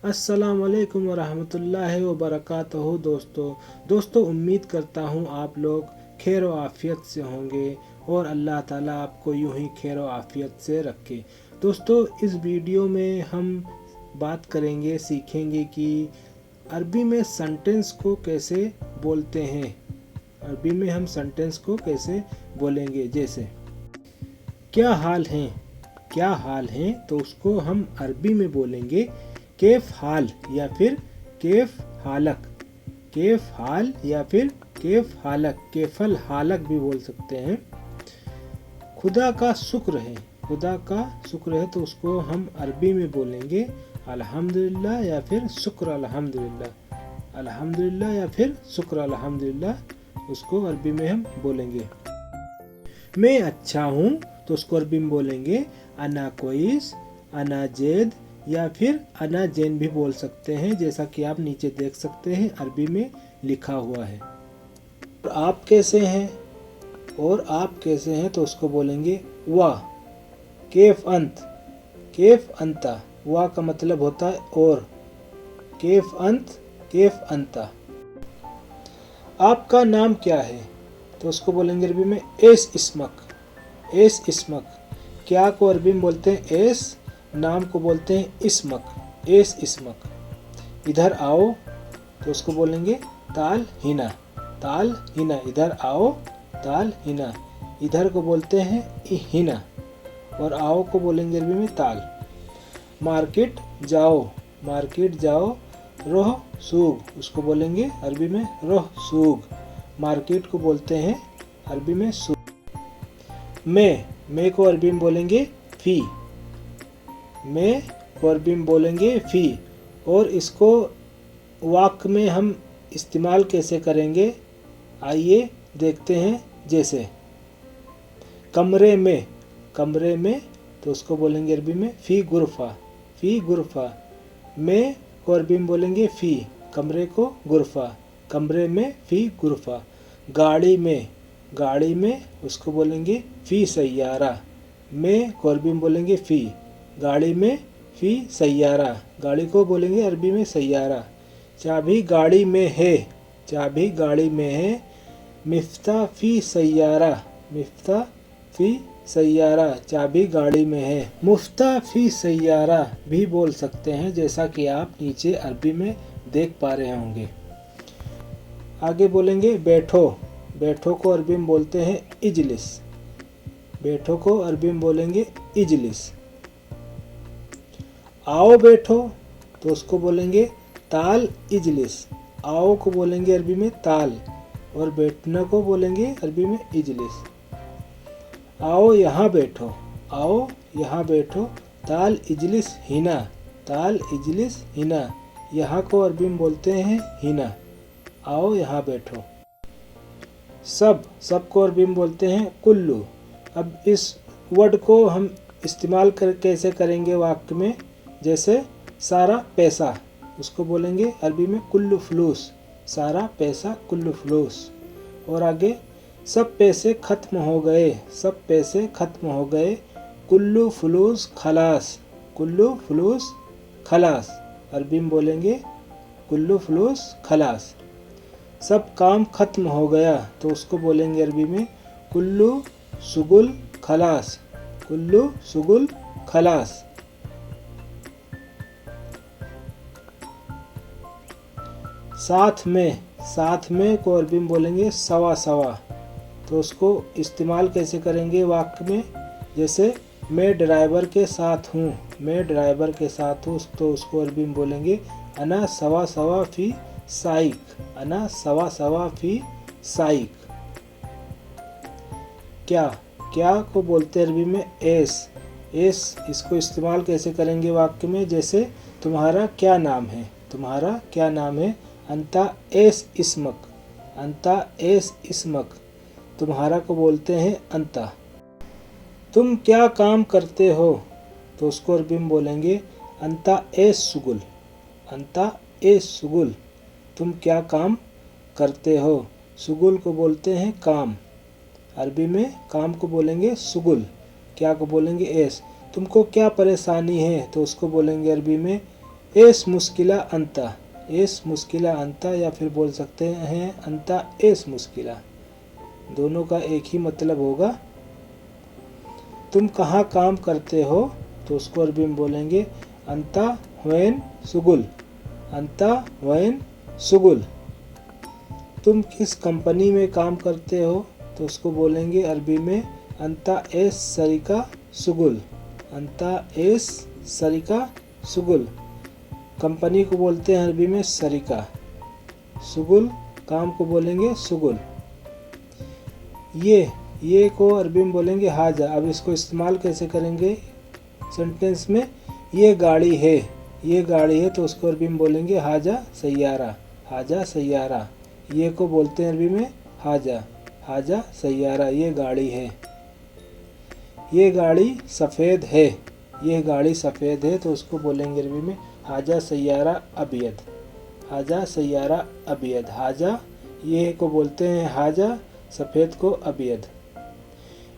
अस्सलाम वालेकुम वरहमतुल्लाहि वबरकातुहू। दोस्तों उम्मीद करता हूँ आप लोग खैर व आफ़ियत से होंगे और अल्लाह ताला आपको यूं ही खैर व आफ़ियत से रखे। दोस्तों इस वीडियो में हम बात करेंगे, सीखेंगे कि अरबी में सेंटेंस को कैसे बोलते हैं। अरबी में हम सेंटेंस को कैसे बोलेंगे, जैसे क्या हाल है, क्या हाल है, तो उसको हम अरबी में बोलेंगे केफ हाल या फिर केफ हालक। केफ हाल या फिर केफ हालक, केफल हालक भी बोल सकते हैं। खुदा का शुक्र है, खुदा का शुक्र है, तो उसको हम अरबी में बोलेंगे अल्हम्दुलिल्लाह या फिर शुक्र अल्हम्दुलिल्लाह। अल्हम्दुलिल्लाह या फिर शुक्र अल्हम्दुलिल्लाह, उसको अरबी में हम बोलेंगे। मैं अच्छा हूँ, तो उसको अरबी में बोलेंगे अना कोइस, अना जेद या फिर अना जैन भी बोल सकते हैं, जैसा कि आप नीचे देख सकते हैं अरबी में लिखा हुआ है। और आप कैसे हैं, और आप कैसे हैं, तो उसको बोलेंगे वाह। केफ अंत, केफ अंता, वाह का मतलब होता है और, केफ अंत, केफ अंता। आपका नाम क्या है, तो उसको बोलेंगे अरबी में एस इस्मक। एस इस्मक, क्या को अरबी में बोलते हैं एस, नाम को बोलते हैं इस्मक, एस इस्मक। इधर आओ, तो उसको बोलेंगे ताल हिना। ताल हिना, इधर आओ, ताल हिना। इधर को बोलते हैं हिना और आओ को बोलेंगे अरबी में ताल। मार्केट जाओ, मार्केट जाओ, रोह सूग, उसको बोलेंगे अरबी में रोह सूग। मार्केट को बोलते हैं अरबी में सूग। मैं को अरबी में बोलेंगे फी। मैं को अरबी में बोलेंगे फी। और इसको वाक्य में हम इस्तेमाल कैसे करेंगे, आइए देखते हैं। जैसे कमरे में, कमरे में, तो उसको बोलेंगे अरबी में फ़ी गुरफ़ा। फ़ी गुरफ़ा। में को अरबी में बोलेंगे फ़ी, कमरे को गुरफ़ा, कमरे में फ़ी गुरफ़ा। गाड़ी में, गाड़ी में, उसको बोलेंगे फ़ी सैयारा। में को अरबी में बोलेंगे फ़ी, गाड़ी में फ़ी सैयारा, गाड़ी को बोलेंगे अरबी में सैयारा। चाबी गाड़ी में है, चाबी गाड़ी में है। मिफ्ता फ़ी सैयारा, मिफ्ता फ़ी सैयारा, चाबी गाड़ी में है। मुफ्ता फ़ी सैयारा भी बोल सकते हैं, जैसा कि आप नीचे अरबी में देख पा रहे होंगे। आगे बोलेंगे बैठो। बैठो को अरबी में बोलते हैं इजलिस। बैठो को अरबी में बोलेंगे इजलिस। आओ बैठो, तो उसको बोलेंगे ताल इजलिस। आओ को बोलेंगे अरबी में ताल और बैठने को बोलेंगे अरबी में इजलिस। आओ यहाँ बैठो, आओ यहाँ बैठो, ताल इजलिस हिना। ताल इजलिस हिना, यहाँ को अरबी में बोलते हैं हिना। आओ यहाँ बैठो। सब को अरबी में बोलते हैं कुल्लू। अब इस वर्ड को हम इस्तेमाल कैसे करेंगे वाक्य में, जैसे सारा पैसा, उसको बोलेंगे अरबी में कुल्लू फलूस। सारा पैसा कुल्लू फलूस। और आगे सब पैसे ख़त्म हो गए, सब पैसे ख़त्म हो गए, कुल्लू फलूस खलास। कुल्लू फलूस खलास, अरबी में बोलेंगे कुल्लू फलूस खलास। सब काम ख़त्म हो गया, तो उसको बोलेंगे अरबी में कुल्लू सुगुल खलास। कुल्लू सुगुल खलास। साथ में, साथ में को अरबी में बोलेंगे सवा सवा, तो उसको इस्तेमाल कैसे करेंगे वाक्य में, जैसे मैं ड्राइवर के साथ हूँ। मैं ड्राइवर के साथ हूँ, तो उसको अरबी में बोलेंगे अना सवा सवा फ़ी साइक। अना सवा सवा फ़ी साइक। क्या, क्या को बोलते अरबी में एस। एस, इसको इस्तेमाल कैसे करेंगे वाक्य में, जैसे तुम्हारा क्या नाम है, तुम्हारा क्या नाम है। अंता एस इस्मक, अंता एस इस्मक, तुम्हारा को बोलते हैं अंता। तुम क्या काम करते हो, तो उसको अरबी में बोलेंगे अंता एस सुगुल। अंता एस सुगुल, तुम क्या काम करते हो। सुगुल को बोलते हैं काम, अरबी में काम को बोलेंगे सुगुल, क्या को बोलेंगे एस। तुमको क्या परेशानी है, तो उसको बोलेंगे अरबी में एस मुश्किला अंता, एस मुश्किला अंता, या फिर बोल सकते हैं अंता एस मुश्किला, दोनों का एक ही मतलब होगा। तुम कहाँ काम करते हो, तो उसको अरबी में बोलेंगे अंता वैन सुगुल, अंता वैन सुगुल। तुम किस कंपनी में काम करते हो, तो उसको बोलेंगे अरबी में अंता एस सरिका सुगुल, अंता एस सरिका सुगुल। कंपनी को बोलते हैं अरबी में सरिका, सुगुल काम को बोलेंगे सुगुल। ये को अरबी में बोलेंगे हाजा। अब इसको इस्तेमाल कैसे करेंगे सेंटेंस में, ये गाड़ी है, ये गाड़ी है, तो उसको अरबी में बोलेंगे हाजा सैयारा, हाजा सैयारा। ये को बोलते हैं अरबी में हाजा, हाजा सैयारा, ये गाड़ी है। ये गाड़ी सफ़ेद है, ये गाड़ी सफ़ेद है, तो उसको बोलेंगे अरबी में हाजा सैयारा अबियद, हाजा सैयारा अबियद। हाजा ये को बोलते हैं हाजा, सफ़ेद को अबियद।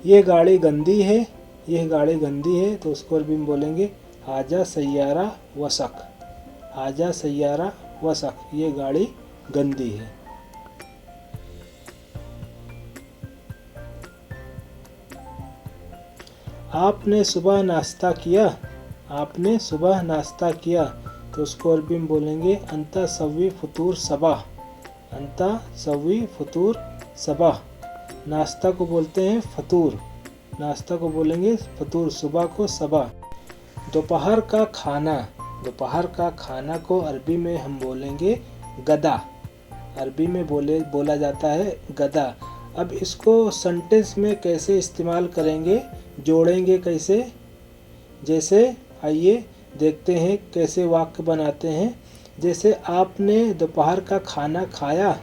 ये गाड़ी गंदी है, यह गाड़ी गंदी है, तो उसको अरबी में बोलेंगे हाजा सैयारा वसक, हाजा सैयारा वसक, ये गाड़ी गंदी है। आपने सुबह नाश्ता किया, आपने सुबह नाश्ता किया, तो उसको अरबी में बोलेंगे अंता सवी फतूर सबा, अंता सवी फतूर सबा। नाश्ता को बोलते हैं फतूर, नाश्ता को बोलेंगे फतूर, सुबह को सबा। दोपहर का खाना, दोपहर का खाना को अरबी में हम बोलेंगे गदा, अरबी में बोला जाता है गदा। अब इसको सेंटेंस में कैसे इस्तेमाल करेंगे, जोड़ेंगे कैसे, जैसे आइए देखते हैं कैसे वाक्य बनाते हैं। जैसे आपने दोपहर का खाना खाया,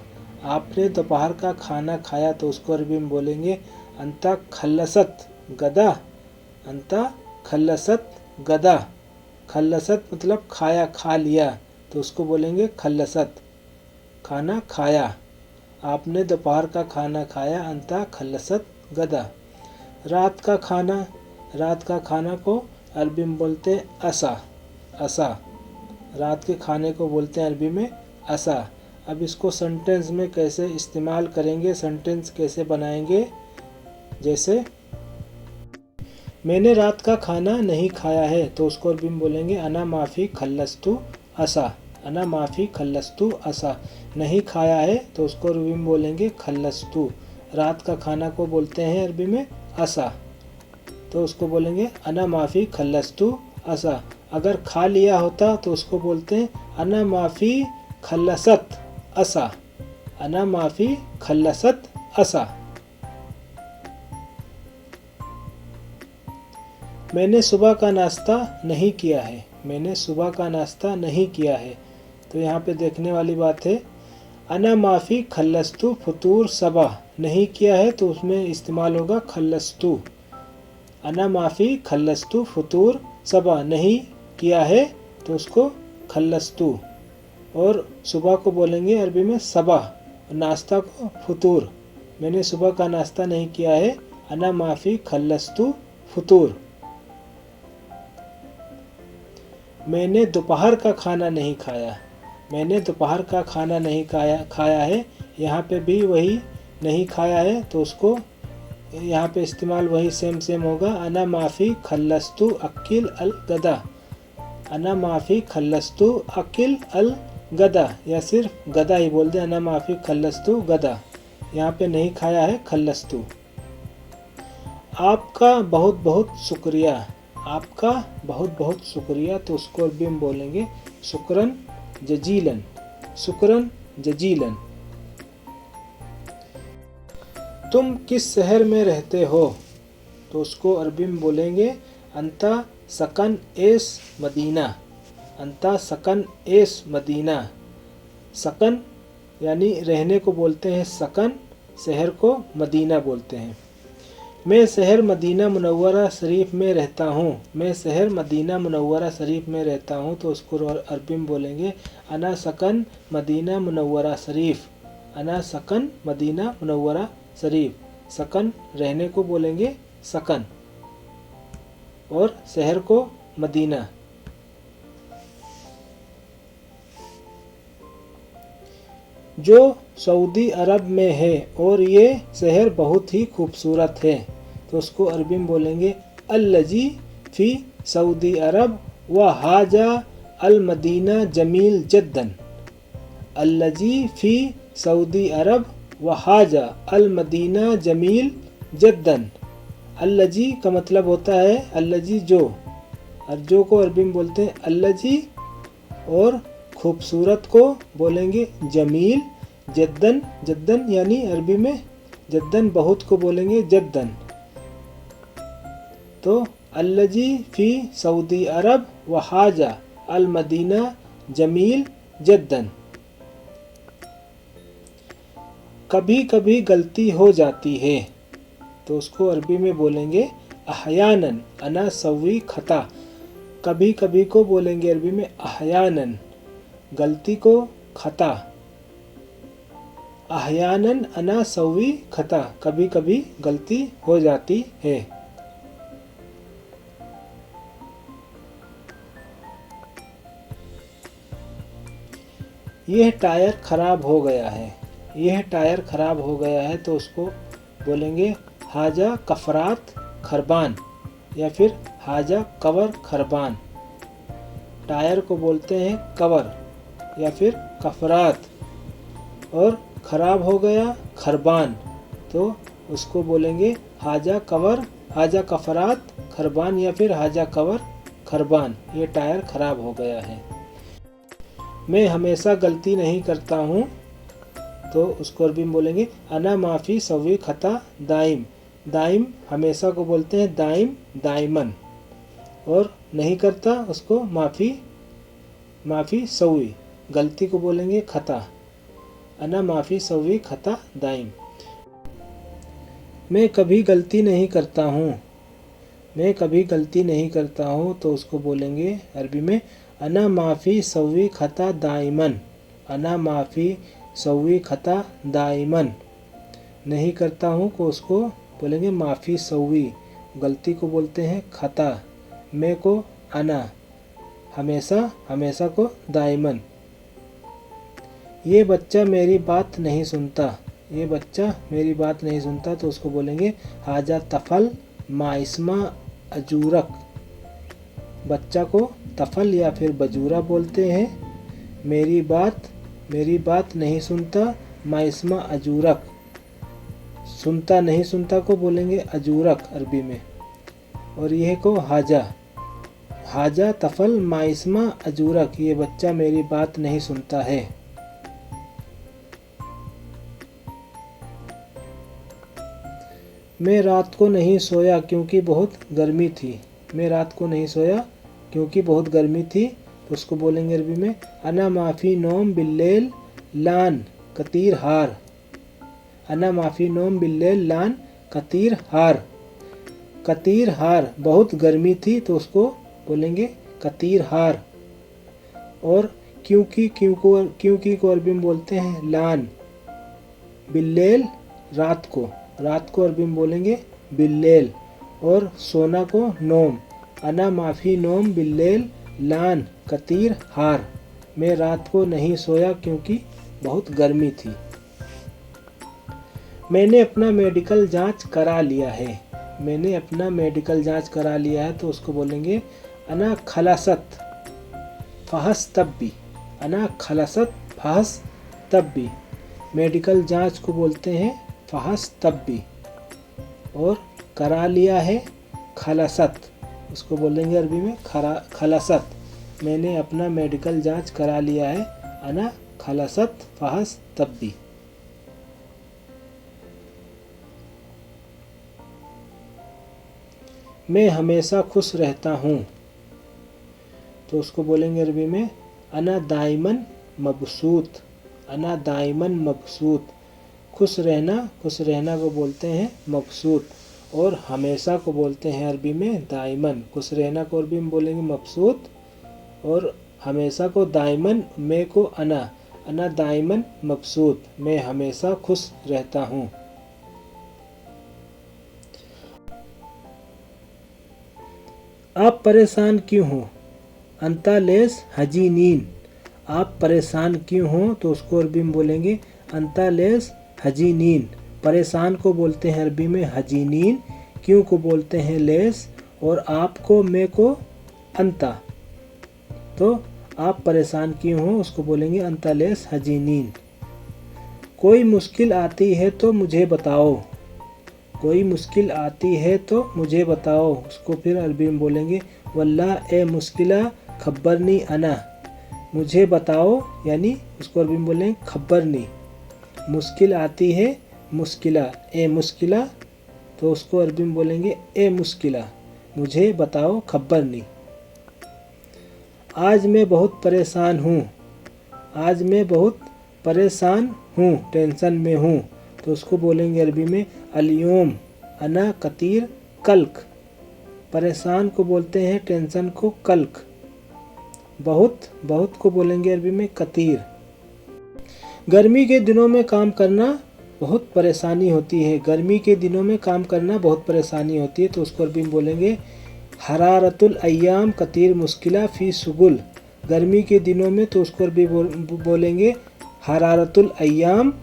आपने दोपहर का खाना खाया, तो उसको अरबी में बोलेंगे अंता खल्लसत गदा, अंता खल्लसत गदा। खल्लसत मतलब खाया, खा लिया, तो उसको बोलेंगे खल्लसत, खाना खाया। आपने दोपहर का खाना खाया, अंता खल्लसत गदा। रात का खाना, रात का खाना को अरबी में बोलते हैं असा, असा, रात के खाने को बोलते हैं अरबी में असा। अब इसको सेंटेंस में कैसे इस्तेमाल करेंगे, सेंटेंस कैसे बनाएंगे, जैसे मैंने रात का खाना नहीं खाया है, तो उसको अरबी में बोलेंगे अना माफ़ी खल्लस्तु असा, अना माफ़ी खल्लस्तु असा। नहीं खाया है, तो उसको अरबी में बोलेंगे खल्लस्तु। रात का खाना को बोलते हैं अरबी में असा, तो उसको बोलेंगे अना माफ़ी खल्लस्तु असा। अगर खा लिया होता तो उसको बोलते हैं अना माफ़ी खल्लसत असा, अना माफ़ी खल्लसत असा। मैंने सुबह का नाश्ता नहीं किया है, मैंने सुबह का नाश्ता नहीं किया है, तो यहाँ पे देखने वाली बात है अना माफ़ी खल्लस्तु फतूर सबा, नहीं किया है तो उसमें इस्तेमाल होगा खल्लस्तु। अना माफ़ी खल्लस्तु फतूर सबा, नहीं किया है तो उसको खल्लस्तु। और सुबह को बोलेंगे अरबी में सबा, नाश्ता को फतूर। मैंने सुबह का नाश्ता नहीं किया है, अना माफ़ी खल्लस्तु फतूर। मैंने दोपहर का खाना नहीं खाया, मैंने दोपहर का खाना नहीं खाया है, यहाँ पे भी वही नहीं खाया है, तो उसको यहाँ पे इस्तेमाल वही सेम होगा अना माफ़ी खल्लस्तु अकिल अल गदा, अना माफ़ी खल्लस्तु अकिल अल गदा, या सिर्फ गदा ही बोल दे अना माफ़ी खल्लस्तु गदा। यहाँ पे नहीं खाया है खल्लस्तु। आपका बहुत बहुत शुक्रिया, आपका बहुत बहुत शुक्रिया, तो उसको अरबी में बोलेंगे शुक्रन जजीलन, शुक्रन जजीलन। तुम किस शहर में रहते हो, तो उसको अरबी में बोलेंगे अंता सकन एस मदीना, अंता सकन एस मदीना। सकन यानी रहने को बोलते हैं सकन, शहर को मदीना बोलते हैं। मैं शहर मदीना मुनव्वरा शरीफ में रहता हूँ, मैं शहर मदीना मुनव्वरा शरीफ में रहता हूँ, तो उसको अरबी में बोलेंगे अना सकन मदीना मुनव्वरा शरीफ, अना सकन मदीना मुनव्वरा शरीफ। सकन रहने को बोलेंगे सकन और शहर को मदीना। जो सऊदी अरब में है और ये शहर बहुत ही खूबसूरत है। तो उसको अरबी में बोलेंगे अल्लजी फ़ी सऊदी अरब व हाजा अल मदीना जमील जद्दन। अल्लजी फ़ी सऊदी अरब व हाजा अल मदीना जमील जद्दन। अल्लजी का मतलब होता है अल्लजी जो, और जो को अरबी में बोलते हैं अल्लजी, और खूबसूरत को बोलेंगे जमील। जद्दन, जद्दन यानी अरबी में जद्दन बहुत को बोलेंगे जद्दन। तो अल्लजी फ़ी सऊदी अरब व हाजा अल मदीना जमील जद्दन। कभी कभी गलती हो जाती है। तो उसको अरबी में बोलेंगे अहयानन अना सवी खता। कभी कभी को बोलेंगे अरबी में अहयानन, गलती को खता। अहयानन अना सवी खता, कभी कभी गलती हो जाती है। यह टायर खराब हो गया है। यह टायर खराब हो गया है तो उसको बोलेंगे हाजा कफरात खरबान या फिर हाजा कवर खरबान। टायर को बोलते हैं कवर या फिर कफरात, और ख़राब हो गया खरबान, तो उसको बोलेंगे हाजा कवर, हाजा कफरात खरबान या फिर हाजा कवर खरबान। ये टायर ख़राब हो गया है। मैं हमेशा गलती नहीं करता हूँ। तो उसको अरबी में बोलेंगे अना माफ़ी सवी खता दाइम। दाइम हमेशा को बोलते हैं दाइम, दाइमन, और नहीं करता उसको माफ़ी, माफ़ी सवी, गलती को बोलेंगे खता। अना माफ़ी सवी खता दाइम। मैं कभी गलती नहीं करता हूँ। मैं कभी गलती नहीं करता हूँ तो उसको बोलेंगे अरबी में अना माफ़ी सवी खता दाइमन। अना माफ़ी सवी खता दाइमन, नहीं करता हूँ को उसको बोलेंगे माफ़ी सवी, गलती को बोलते हैं खता। मैं को अना, हमेशा, हमेशा को दाइमन। ये बच्चा मेरी बात नहीं सुनता। ये बच्चा मेरी बात नहीं सुनता तो उसको बोलेंगे हाजा तफल माइस्मा अजूरक। बच्चा को तफल या फिर बजूरा बोलते हैं। मेरी बात नहीं सुनता, माइस्मा अजूरक, सुनता नहीं सुनता को बोलेंगे अजूरक अरबी में। और यह को हाजा, हाजा तफल माइस्मा अजूरक, ये बच्चा मेरी बात नहीं सुनता है। मैं रात को नहीं सोया क्योंकि बहुत गर्मी थी। मैं रात को नहीं सोया क्योंकि बहुत गर्मी थी तो उसको बोलेंगे अरबी में अना माफ़ी नोम बिल्लेल लान कतीर हार। अना माफ़ी नोम बिल्लेल लान कतीर हार। कतीर हार बहुत गर्मी थी तो उसको बोलेंगे कतीर हार। और क्योंकि को अरबी में बोलते हैं लान। बिल्लेल रात को अरबी में बोलेंगे बिल्लेल। और सोना को नोम। अना माफ़ी नोम बिल्लेल लान कतीर हार। मैं रात को नहीं सोया क्योंकि बहुत गर्मी थी। मैंने अपना मेडिकल जांच करा लिया है। मैंने अपना मेडिकल जांच करा लिया है तो उसको बोलेंगे अना खलासत फहस तब्बी। अना खलासत फहस तब्बी, मेडिकल जांच को बोलते हैं फहस तब्बी। और करा लिया है खलासत, उसको बोलेंगे अरबी में खलासत। मैंने अपना मेडिकल जांच करा लिया है। अना खलासत फहस तब्बी। मैं हमेशा खुश रहता हूँ तो उसको बोलेंगे अरबी में अना दाइमन मबसूत। अना दाइमन मबसूत, खुश रहना को बोलते हैं मबसूत, और हमेशा को बोलते हैं अरबी में दाइमन। खुश रहना को अरबी में बोलेंगे मबसूत और हमेशा को दाइमन। मैं को अना दाइमन मबसूत, मैं हमेशा खुश रहता हूँ। आप परेशान क्यों हो? अंता लेस हजीनीन। आप परेशान क्यों हो तो उसको अरबी में बोलेंगे अंता लेस हजीनीन, परेशान को बोलते हैं अरबी में हजीनीन, क्यों को बोलते हैं लेस, और आपको मैं को अंता। तो आप परेशान क्यों हो उसको बोलेंगे अंता लेस हजीनीन। कोई मुश्किल आती है तो मुझे बताओ, कोई मुश्किल आती है तो मुझे बताओ, उसको फिर अरबी में बोलेंगे वल्ला ए मुश्किला खब्बरनी अना, मुझे बताओ, यानी उसको अरबी में बोलेंगे खब्बरनी। मुश्किल आती है मुश्किला ए मुश्किला, तो उसको अरबी में बोलेंगे ए मुश्किला, मुझे बताओ खब्बरनी। आज मैं बहुत परेशान हूँ, आज मैं बहुत परेशान हूँ, टेंशन में हूँ, तो उसको बोलेंगे अरबी में अलियोम अना कतीर कल्क, परेशान को बोलते हैं टेंशन को कल्क। बहुत बहुत को बोलेंगे अरबी में कतीर। गर्मी के दिनों में काम करना बहुत परेशानी होती है, गर्मी के दिनों में काम करना बहुत परेशानी होती है, तो उसको अरबी में बोलेंगे हरारतुल अय्याम कतीर मुश्किला फ़ी शुगुल, गर्मी के दिनों में तो उसको अरबी बोलेंगे हरारतुल अय्याम,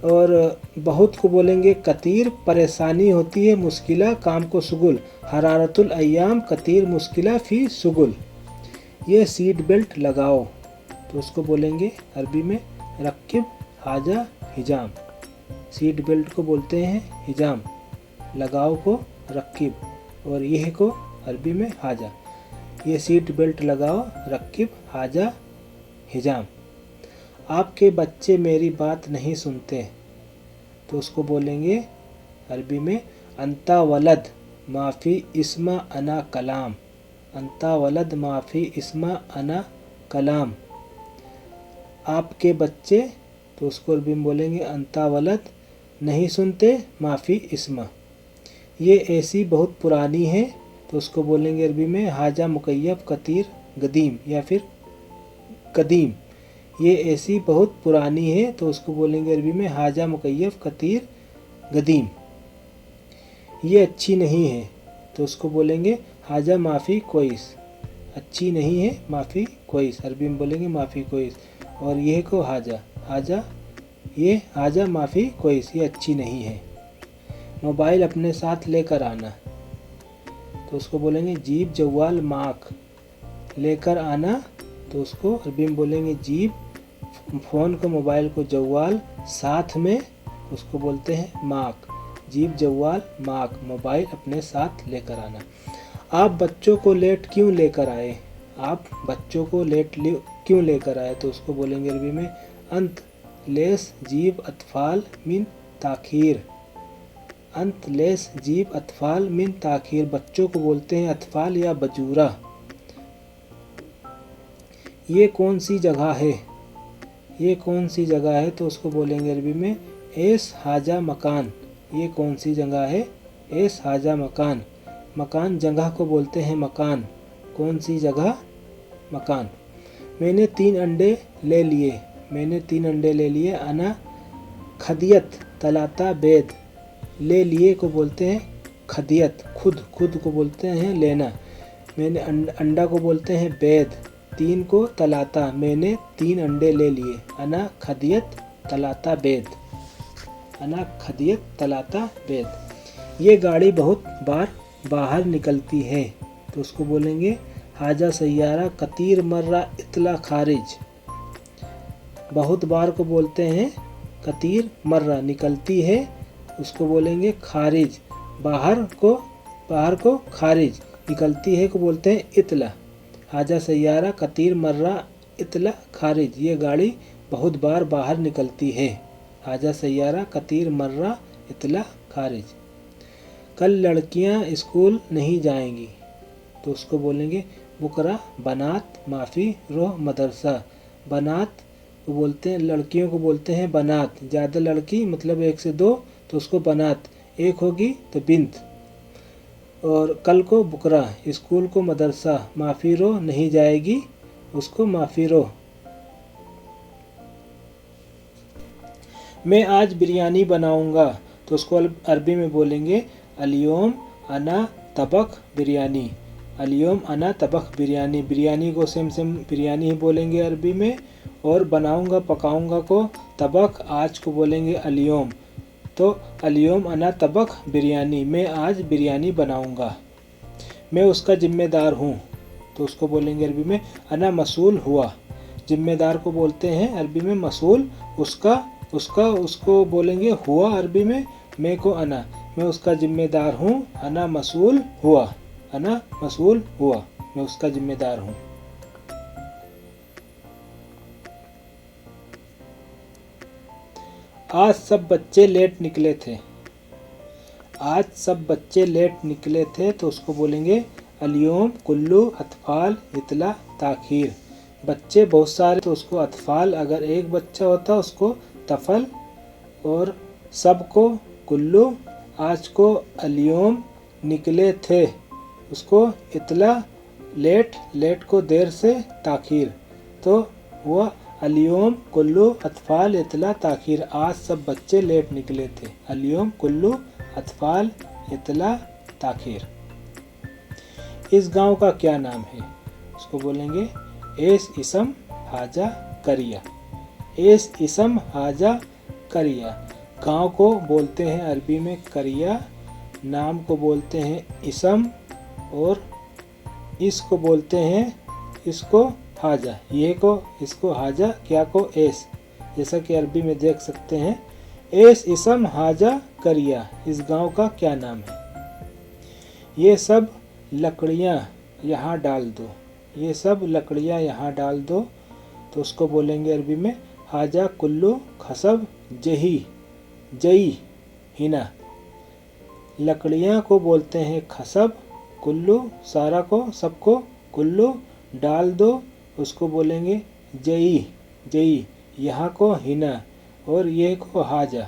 और बहुत को बोलेंगे कतीर, परेशानी होती है, मुश्किला काम को शुगुल, हरारतुल अय्याम कतीर मुश्किला फ़ी शुगुल। ये सीट बेल्ट लगाओ, तो उसको बोलेंगे अरबी में रक्किब हाजा हिजाम, सीट बेल्ट को बोलते हैं हिजाम, लगाओ को रक्किब, और यह को अरबी में हाजा। ये सीट बेल्ट लगाओ रक्किब हाजा हिजाम। आपके बच्चे मेरी बात नहीं सुनते, तो उसको बोलेंगे अरबी में अंता वलद माफ़ी इस्मा अना कलाम, अंता वलद माफ़ी इस्मा अना कलाम। आपके बच्चे, तो उसको अरबी में बोलेंगे अंता वलद नहीं सुनते माफ़ी इस्मा। ये ऐसी बहुत पुरानी है, तो उसको बोलेंगे अरबी में हाजा मुकय्यब कतीर गदीम, या फिर कदीम। ये ऐसी बहुत पुरानी है, तो उसको बोलेंगे अरबी में हाजा मुकय्यब कतीर गदीम। ये अच्छी नहीं है, तो उसको बोलेंगे हाजा माफ़ी कोइस, अच्छी नहीं है माफ़ी कोइस, अरबी में बोलेंगे माफ़ी कोइस, और यह को हाजा, हाजा ये हाजा माफ़ी कोइस, ये अच्छी नहीं है। मोबाइल अपने साथ लेकर आना, तो उसको बोलेंगे जीब जवाल माक, लेकर आना, तो उसको अरबी में बोलेंगे जीब, फ़ोन को मोबाइल को जवाल, साथ में उसको बोलते हैं माक, जीब जवाल माक, मोबाइल अपने साथ लेकर आना। आप बच्चों को लेट क्यों लेकर आए, आप बच्चों को लेट क्यों लेकर आए, तो उसको बोलेंगे अरबी में अंत लेस जीब अतफाल मिन ताखीर, अंत लेस जीब अतफाल मिन ताखीर, बच्चों को बोलते हैं अतफाल या बजूरा। ये कौन सी जगह है, ये कौन सी जगह है, तो उसको बोलेंगे अरबी में एस हाजा मकान, ये कौन सी जगह है, एस हाजा मकान, मकान जगह को बोलते हैं मकान, कौन सी जगह मकान। मैंने 3 अंडे ले लिए, मैंने 3 अंडे ले लिए, अना खदियत तलाता बेद, ले लिए को बोलते हैं खदियत, खुद खुद को बोलते हैं लेना, मैंने अंडा को बोलते हैं बेद, 3 को तलाता, मैंने 3 अंडे ले लिए, अना खदियत तलाता बेद, अना खदियत तलाता बेद। ये गाड़ी बहुत बार बाहर निकलती है, तो उसको बोलेंगे हाजा सैयारा कतीर मर्रा इतला खारिज, बहुत बार को बोलते हैं कतीर मर्रा निकलती है, उसको बोलेंगे खारिज, बाहर को खारिज, निकलती है को बोलते हैं इतला। हाजा सैयारा कतीर मर्रा इतला खारिज, ये गाड़ी बहुत बार बाहर निकलती है, हाजा सैयारा कतीर मर्रा इतला खारिज। कल लड़कियां स्कूल नहीं जाएंगी, तो उसको बोलेंगे बुकरा बनात माफ़ी रोह मदरसा, बनात को बोलते हैं, लड़कियों को बोलते हैं बनात, ज़्यादा लड़की मतलब 1 से 2, तो उसको बनात, एक होगी तो बिंत, और कल को बुकरा, स्कूल को मदरसा, माफ़ी रो नहीं जाएगी, उसको माफ़ी रो। मैं आज बिरयानी बनाऊंगा, तो उसको अरबी में बोलेंगे अलियोम अना तबख बिरयानी, अलियोम अना तबख बिरयानी, बिरयानी को सेम बिरयानी ही बोलेंगे अरबी में, और बनाऊंगा पकाऊंगा को तबख, आज को बोलेंगे अलियोम। तो अलियोम अना तबख बिरयानी, मैं आज बिरयानी बनाऊंगा। मैं उसका जिम्मेदार हूँ, तो उसको बोलेंगे अरबी में अना मसूल हुआ। जिम्मेदार को बोलते हैं अरबी में मसूल, उसको बोलेंगे हुआ अरबी में, मैं को अना, मैं उसका जिम्मेदार हूँ। अना मसूल हुआ, अना मसूल हुआ, मैं उसका जिम्मेदार हूँ। आज सब बच्चे लेट निकले थे। आज सब बच्चे लेट निकले थे, तो उसको बोलेंगे अलियोम कुल्लू अतफाल इतला ताखीर। बच्चे बहुत सारे, तो उसको अतफाल, अगर एक बच्चा होता उसको तफल, और सब को कुल्लू, आज को अलियोम, निकले थे उसको इतला, लेट को देर से, ताखीर, तो वह अलियोम कुल्लू अतफाल इतला ताखीर, आज सब बच्चे लेट निकले थे। अलियोम कुल्लू अतफाल इतला ताखीर। इस गांव का क्या नाम है? उसको बोलेंगे एस इसम हाजा करिया। एस इसम हाजा करिया। गांव को बोलते हैं अरबी में करिया, नाम को बोलते हैं इसम, और इसको बोलते हैं इसको हाजा, ये को इसको हाजा, क्या को एस। जैसा कि अरबी में देख सकते हैं, एस इसम हाजा करिया, इस गांव का क्या नाम है? ये सब लकड़ियाँ यहाँ डाल दो, ये सब लकड़ियाँ यहाँ डाल दो, तो उसको बोलेंगे अरबी में हाजा कुल्लू खसब जही, जई हिना। लकड़ियाँ को बोलते हैं खसब, कुल्लू सारा को, सबको, कुल्लू डाल दो, उसको बोलेंगे जई, जई, यहाँ को हिना, और ये को हाजा,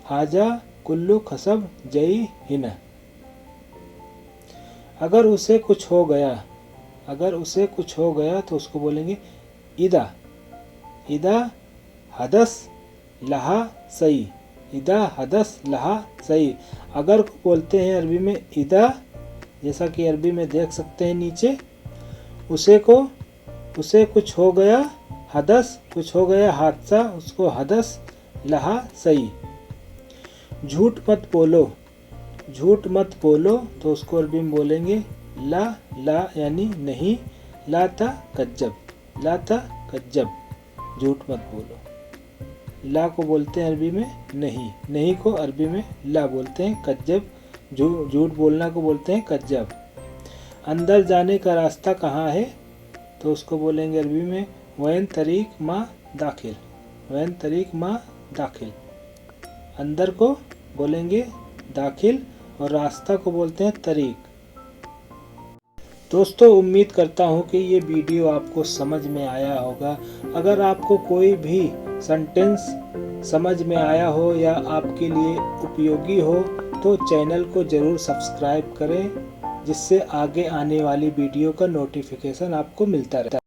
हाजा कुल्लू खसब जई हिना। अगर उसे कुछ हो गया, अगर उसे कुछ हो गया, तो उसको बोलेंगे इदा, इदा हदस लहा सई, इदा हदस लहा सई। अगर को बोलते हैं अरबी में इदा, जैसा कि अरबी में देख सकते हैं नीचे, उसे कुछ हो गया, हदस कुछ हो गया, हादसा, उसको हदस लहा सई। झूठ मत बोलो, झूठ मत बोलो, तो उसको अरबी में बोलेंगे ला, ला यानी नहीं, ला ता कज्जब, ला ता कज्जब, झूठ मत बोलो। ला को बोलते हैं अरबी में नहीं, नहीं को अरबी में ला बोलते हैं, कज्जब, झूठ बोलना को बोलते हैं कज्जब। अंदर जाने का रास्ता कहाँ है? तो उसको बोलेंगे अरबी में वैन तरीक माँ दाखिल, वैन तरीक माँ दाखिल। अंदर को बोलेंगे दाखिल, और रास्ता को बोलते हैं तरीक। दोस्तों, उम्मीद करता हूँ कि ये वीडियो आपको समझ में आया होगा। अगर आपको कोई भी सेंटेंस समझ में आया हो या आपके लिए उपयोगी हो, तो चैनल को ज़रूर सब्सक्राइब करें, जिससे आगे आने वाली वीडियो का नोटिफिकेशन आपको मिलता रहे।